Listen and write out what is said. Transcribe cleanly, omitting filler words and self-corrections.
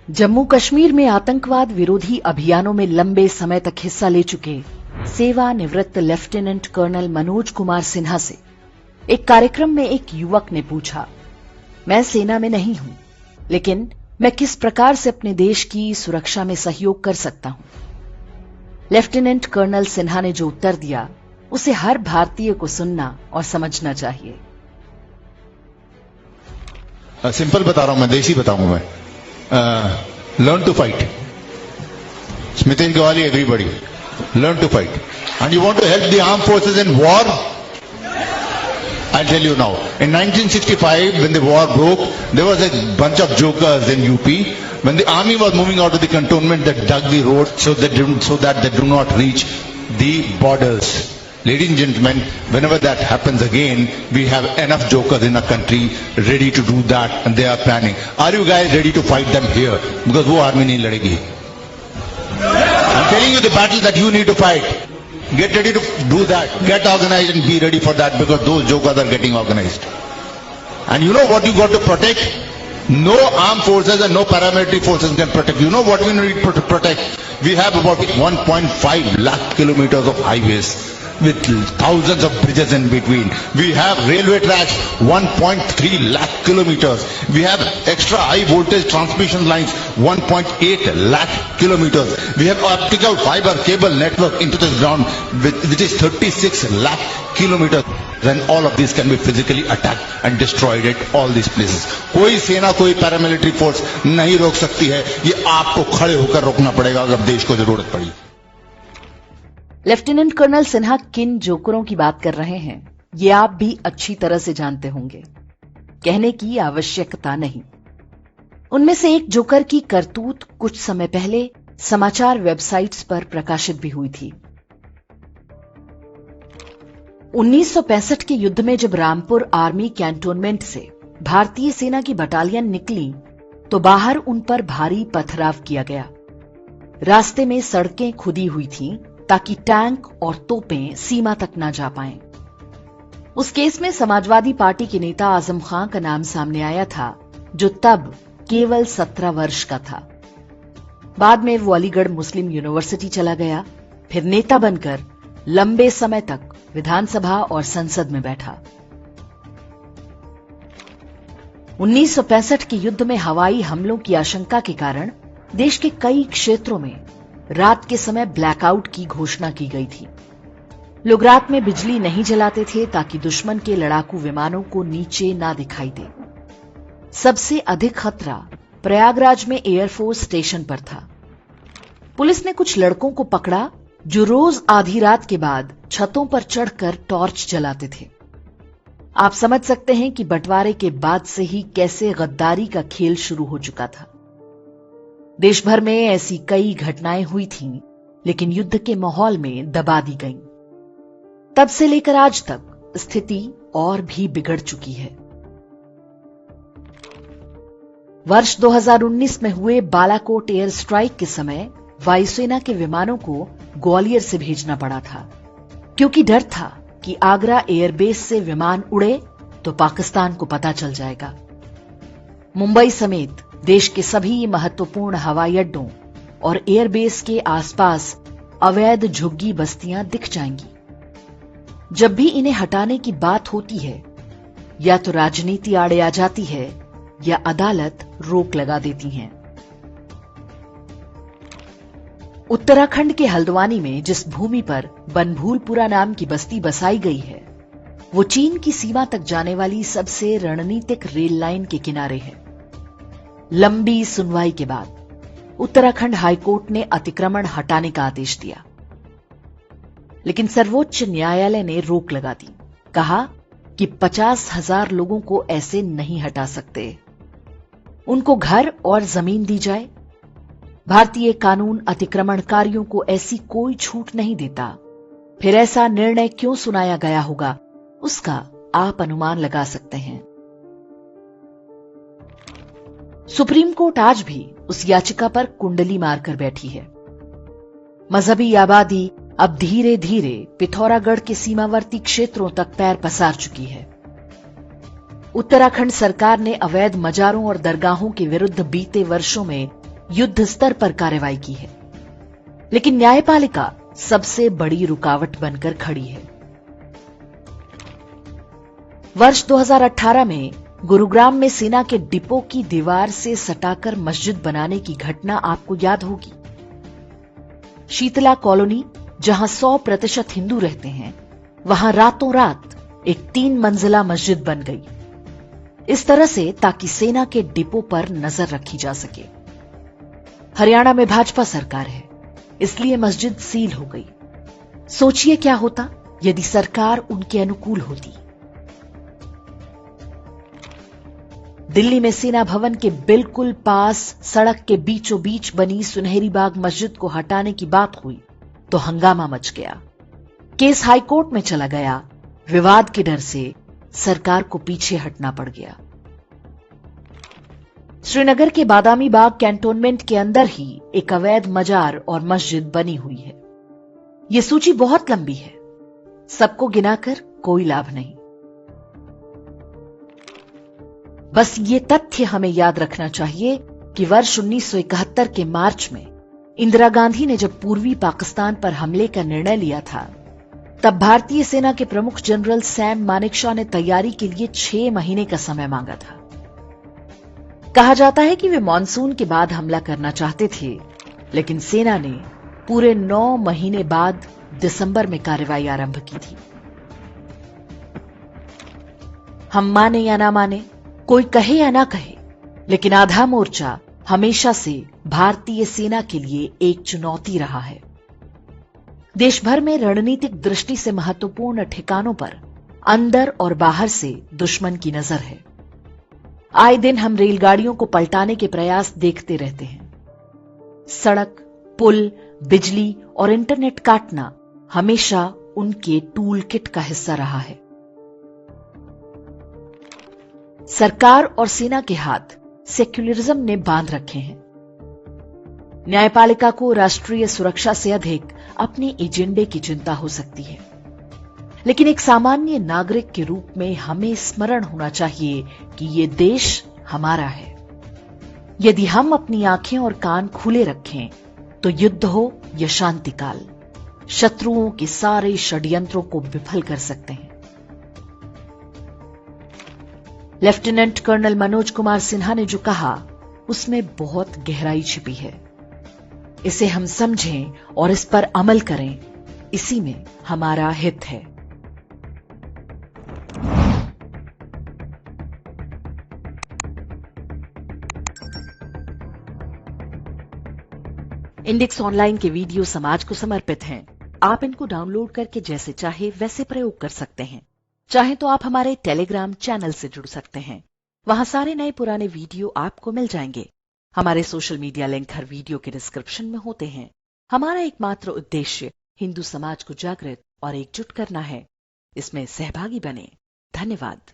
जम्मू कश्मीर में आतंकवाद विरोधी अभियानों में लंबे समय तक हिस्सा ले चुके सेवानिवृत्त लेफ्टिनेंट कर्नल मनोज कुमार सिन्हा से एक कार्यक्रम में एक युवक ने पूछा, मैं सेना में नहीं हूं, लेकिन मैं किस प्रकार से अपने देश की सुरक्षा में सहयोग कर सकता हूं। लेफ्टिनेंट कर्नल सिन्हा ने जो उत्तर दिया उसे हर भारतीय को सुनना और समझना चाहिए। सिंपल बता रहा हूं, मैं देसी बताऊंगा। मैं learn to fight. Smitesh Gawali, everybody learn to fight. And you want to help the armed forces in war? I'll tell you now. In 1965, when the war broke, there was a bunch of jokers in UP. When the army was moving out of the cantonment, they dug the road so that they do not reach the borders. Ladies and gentlemen, whenever that happens again, we have enough jokers in our country ready to do that, and they are planning. Are you guys ready to fight them here? Because वो army नहीं लड़ेगी. I'm telling you the battle that you need to fight. Get ready to do that. Get organized and be ready for that, because those jokers are getting organized. And you know what you got to protect? No armed forces and no paramilitary forces can protect. You know what we need to protect? We have about 1.5 lakh kilometers of highways with thousands of bridges in between. We have railway tracks, 1.3 lakh kilometers. We have extra high voltage transmission lines, 1.8 lakh kilometers. We have optical fiber cable network into the ground, which is 36 lakh kilometers. Then all of these can be physically attacked and destroyed at all these places. कोई सेना, कोई paramilitary force नहीं रोक सकती है। ये आपको खड़े होकर रोकना पड़ेगा अगर देश को जरूरत पड़ी। लेफ्टिनेंट कर्नल सिन्हा किन जोकरों की बात कर रहे हैं, ये आप भी अच्छी तरह से जानते होंगे। कहने की आवश्यकता नहीं। उनमें से एक जोकर की करतूत कुछ समय पहले समाचार वेबसाइट्स पर प्रकाशित भी हुई थी। 1965 के युद्ध में जब रामपुर आर्मी कैंटोनमेंट से भारतीय सेना की बटालियन निकली तो बाहर उन पर भारी पथराव किया गया। रास्ते में सड़कें खुदी हुई थीं ताकि टैंक और तोपें सीमा तक न जा पाएं। उस केस में समाजवादी पार्टी के नेता आजम खां का नाम सामने आया था, जो तब केवल 17 वर्ष का था। बाद में वो अलीगढ़ मुस्लिम यूनिवर्सिटी चला गया, फिर नेता बनकर लंबे समय तक विधानसभा और संसद में बैठा। 1965 के युद्ध में हवाई हमलों की आशंका के कारण देश के कई क्षेत्रों में रात के समय ब्लैकआउट की घोषणा की गई थी। लोग रात में बिजली नहीं जलाते थे ताकि दुश्मन के लड़ाकू विमानों को नीचे ना दिखाई दे। सबसे अधिक खतरा प्रयागराज में एयरफोर्स स्टेशन पर था। पुलिस ने कुछ लड़कों को पकड़ा जो रोज आधी रात के बाद छतों पर चढ़कर टॉर्च जलाते थे। आप समझ सकते हैं कि बंटवारे के बाद से ही कैसे गद्दारी का खेल शुरू हो चुका था। देश भर में ऐसी कई घटनाएं हुई थीं, लेकिन युद्ध के माहौल में दबा दी गईं। तब से लेकर आज तक स्थिति और भी बिगड़ चुकी है। वर्ष 2019 में हुए बालाकोट एयर स्ट्राइक के समय वायुसेना के विमानों को ग्वालियर से भेजना पड़ा था, क्योंकि डर था कि आगरा एयरबेस से विमान उड़े तो पाकिस्तान को पता चल जाएगा। मुंबई समेत देश के सभी महत्वपूर्ण हवाई अड्डों और एयरबेस के आसपास अवैध झुग्गी बस्तियां दिख जाएंगी। जब भी इन्हें हटाने की बात होती है, या तो राजनीति आड़े आ जाती है या अदालत रोक लगा देती है। उत्तराखंड के हल्द्वानी में जिस भूमि पर बनभूलपुरा नाम की बस्ती बसाई गई है, वो चीन की सीमा तक जाने वाली सबसे रणनीतिक रेल लाइन के किनारे है। लंबी सुनवाई के बाद उत्तराखंड हाईकोर्ट ने अतिक्रमण हटाने का आदेश दिया, लेकिन सर्वोच्च न्यायालय ने रोक लगा दी। कहा कि 50,000 लोगों को ऐसे नहीं हटा सकते, उनको घर और जमीन दी जाए। भारतीय कानून अतिक्रमणकारियों को ऐसी कोई छूट नहीं देता। फिर ऐसा निर्णय क्यों सुनाया गया होगा, उसका आप अनुमान लगा सकते हैं। सुप्रीम कोर्ट आज भी उस याचिका पर कुंडली मारकर बैठी है। मजहबी आबादी अब धीरे धीरे पिथौरागढ़ के सीमावर्ती क्षेत्रों तक पैर पसार चुकी है। उत्तराखंड सरकार ने अवैध मजारों और दरगाहों के विरुद्ध बीते वर्षों में युद्ध स्तर पर कार्रवाई की है, लेकिन न्यायपालिका सबसे बड़ी रुकावट बनकर खड़ी है। वर्ष 2018 में गुरुग्राम में सेना के डिपो की दीवार से सटाकर मस्जिद बनाने की घटना आपको याद होगी। शीतला कॉलोनी, जहां 100% हिंदू रहते हैं, वहां रातों रात एक 3 मंजिला मस्जिद बन गई, इस तरह से ताकि सेना के डिपो पर नजर रखी जा सके। हरियाणा में भाजपा सरकार है, इसलिए मस्जिद सील हो गई। सोचिए क्या होता यदि सरकार उनके अनुकूल होती। दिल्ली में सेना भवन के बिल्कुल पास सड़क के बीचों बीच बनी सुनहरी बाग मस्जिद को हटाने की बात हुई तो हंगामा मच गया। केस हाईकोर्ट में चला गया। विवाद के डर से सरकार को पीछे हटना पड़ गया। श्रीनगर के बादामी बाग कैंटोनमेंट के अंदर ही एक अवैध मजार और मस्जिद बनी हुई है। यह सूची बहुत लंबी है, सबको गिनाकर कोई लाभ नहीं। बस ये तथ्य हमें याद रखना चाहिए कि वर्ष 1971 के मार्च में इंदिरा गांधी ने जब पूर्वी पाकिस्तान पर हमले का निर्णय लिया था, तब भारतीय सेना के प्रमुख जनरल सैम मानेकशॉ ने तैयारी के लिए 6 महीने का समय मांगा था। कहा जाता है कि वे मॉनसून के बाद हमला करना चाहते थे, लेकिन सेना ने पूरे 9 महीने बाद दिसंबर में कार्रवाई आरंभ की थी। हम माने या ना माने, कोई कहे या ना कहे, लेकिन आधा मोर्चा हमेशा से भारतीय सेना के लिए एक चुनौती रहा है। देश भर में रणनीतिक दृष्टि से महत्वपूर्ण ठिकानों पर अंदर और बाहर से दुश्मन की नजर है। आए दिन हम रेलगाड़ियों को पलटाने के प्रयास देखते रहते हैं। सड़क, पुल, बिजली और इंटरनेट काटना हमेशा उनके टूल किट का हिस्सा रहा है। सरकार और सेना के हाथ सेक्युलरिज्म ने बांध रखे हैं। न्यायपालिका को राष्ट्रीय सुरक्षा से अधिक अपने एजेंडे की चिंता हो सकती है, लेकिन एक सामान्य नागरिक के रूप में हमें स्मरण होना चाहिए कि ये देश हमारा है। यदि हम अपनी आंखें और कान खुले रखें तो युद्ध हो या शांतिकाल, शत्रुओं के सारे षड्यंत्रों को विफल कर सकते हैं। लेफ्टिनेंट कर्नल मनोज कुमार सिन्हा ने जो कहा, उसमें बहुत गहराई छिपी है। इसे हम समझें और इस पर अमल करें, इसी में हमारा हित है। इंडेक्स ऑनलाइन के वीडियो समाज को समर्पित हैं। आप इनको डाउनलोड करके जैसे चाहे वैसे प्रयोग कर सकते हैं। चाहे तो आप हमारे टेलीग्राम चैनल से जुड़ सकते हैं, वहां सारे नए पुराने वीडियो आपको मिल जाएंगे। हमारे सोशल मीडिया लिंक हर वीडियो के डिस्क्रिप्शन में होते हैं। हमारा एकमात्र उद्देश्य हिंदू समाज को जागृत और एकजुट करना है। इसमें सहभागी बने। धन्यवाद।